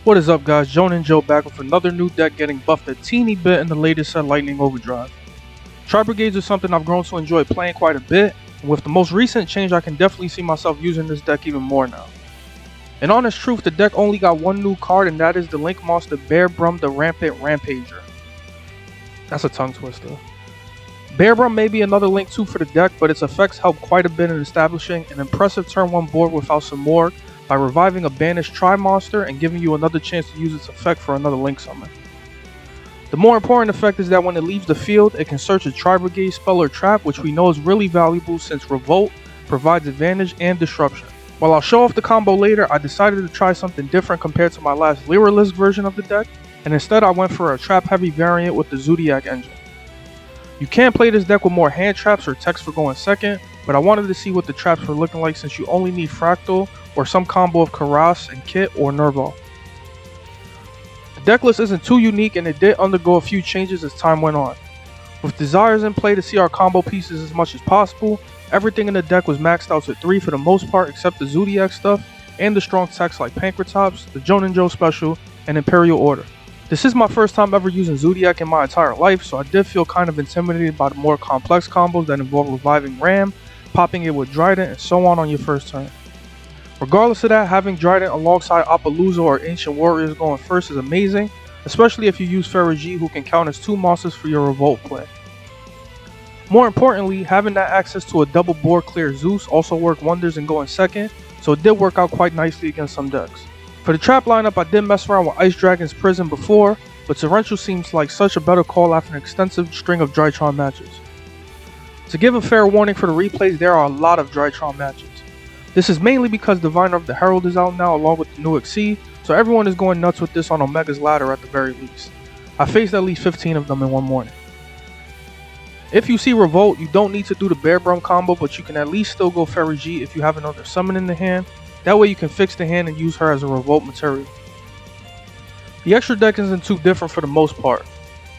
What is up guys, Joan and Joe back with another new deck getting buffed a teeny bit in the latest set Lightning Overdrive. Tri-Brigades is something I've grown to enjoy playing quite a bit, and with the most recent change I can definitely see myself using this deck even more now. In honest truth, the deck only got one new card, and that is the Link Monster Bearbrumm the Rampant Rampager. That's a tongue twister. Bearbrumm may be another Link 2 for the deck, but its effects help quite a bit in establishing an impressive turn 1 board without some more by reviving a banished Tri-Monster and giving you another chance to use its effect for another Link summon. The more important effect is that when it leaves the field, it can search a Tri-Brigade spell or trap, which we know is really valuable since Revolt provides advantage and disruption. While I'll show off the combo later, I decided to try something different compared to my last Lyrilisk version of the deck, and instead I went for a trap heavy variant with the Zoodiac engine. You can play this deck with more hand traps or text for going second, but I wanted to see what the traps were looking like since you only need Fraktall or some combo of Kerass and Kitt or Nervall. The deck list isn't too unique and it did undergo a few changes as time went on. With desires in play to see our combo pieces as much as possible, everything in the deck was maxed out to 3 for the most part except the Zoodiac stuff and the strong techs like Pankratops, the Joan and Joe special, and Imperial Order. This is my first time ever using Zoodiac in my entire life, so I did feel kind of intimidated by the more complex combos that involve reviving Ram, popping it with Trident, and so on your first turn. Regardless of that, having Trident alongside Apollousa or Ancient Warriors going first is amazing, especially if you use Shuraig, who can count as 2 monsters for your Revolt play. More importantly, having that access to a double board clear Zeus also worked wonders in going second, so it did work out quite nicely against some decks. For the trap lineup, I did mess around with Ice Dragon's Prison before, but Torrential seems like such a better call after an extensive string of Drytron matches. To give a fair warning for the replays, there are a lot of Drytron matches. This is mainly because Diviner of the Herald is out now along with the new Exceed, so everyone is going nuts with this on Omega's ladder at the very least. I faced at least 15 of them in one morning. If you see Revolt, you don't need to do the Bearbrumm combo, but you can at least still go Shuraig if you have another summon in the hand. That way you can fix the hand and use her as a Revolt material. The extra deck isn't too different for the most part.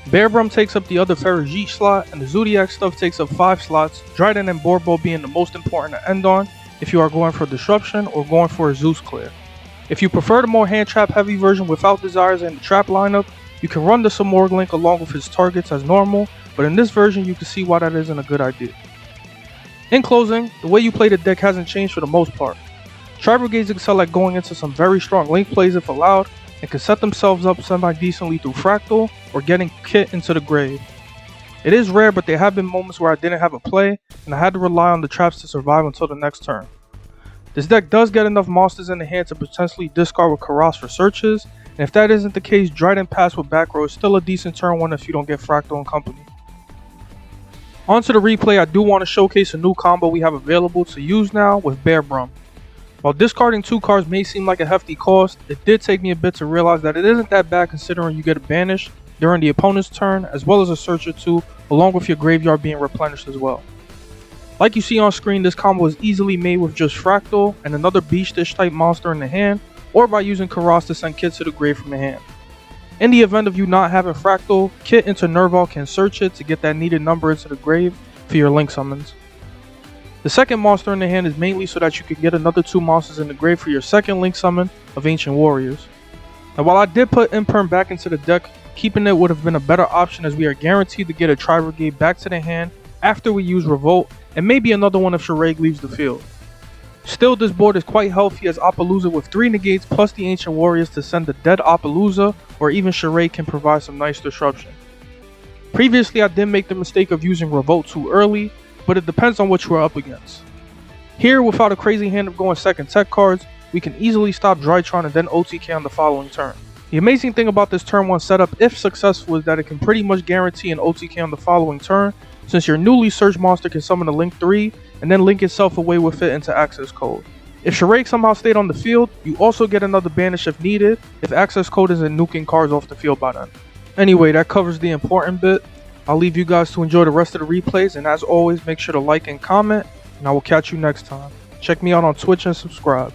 Bearbrumm takes up the other Shuraig slot, and the Zoodiac stuff takes up 5 slots, Trident and Boarbow being the most important to end on if you are going for disruption or going for a Zeus clear. If you prefer the more hand trap heavy version without desires and the trap lineup, you can run the Simorgh Link along with his targets as normal, but in this version you can see why that isn't a good idea. In closing, the way you play the deck hasn't changed for the most part. Tri-Brigades excel at going into some very strong Link plays if allowed, and can set themselves up semi-decently through Fraktall or getting Kitt into the grave. It is rare, but there have been moments where I didn't have a play, and I had to rely on the traps to survive until the next turn. This deck does get enough monsters in the hand to potentially discard with Kerass for searches, and if that isn't the case, Trident Pass with back row is still a decent turn 1 if you don't get Fraktall and company. On to the replay, I do want to showcase a new combo we have available to use now with Bearbrumm. While discarding 2 cards may seem like a hefty cost, it did take me a bit to realize that it isn't that bad considering you get a banish during the opponent's turn as well as a search or 2 along with your graveyard being replenished as well. Like you see on screen, this combo is easily made with just Fraktall and another Beastish type monster in the hand, or by using Kerass to send Kitt to the grave from the hand. In the event of you not having Fraktall, Kitt into Nervall can search it to get that needed number into the grave for your Link summons. The second monster in the hand is mainly so that you can get another 2 monsters in the grave for your second Link summon of Ancient Warriors. Now while I did put Imperm back into the deck, keeping it would have been a better option as we are guaranteed to get a Tri-Brigade back to the hand after we use Revolt, and maybe another one if Shuraig leaves the field. Still, this board is quite healthy as Apollousa with 3 negates plus the Ancient Warriors to send the dead Apollousa, or even Shuraig can provide some nice disruption. Previously I did make the mistake of using Revolt too early, but it depends on what you are up against. Here, without a crazy hand of going second tech cards, we can easily stop Drytron and then OTK on the following turn. The amazing thing about this turn 1 setup, if successful, is that it can pretty much guarantee an OTK on the following turn, since your newly searched monster can summon a Link 3 and then link itself away with it into Accesscode. If Shuraig somehow stayed on the field, you also get another banish if needed, if Accesscode isn't nuking cards off the field by then. Anyway, that covers the important bit. I'll leave you guys to enjoy the rest of the replays, and as always, make sure to like and comment, and I will catch you next time. Check me out on Twitch and subscribe.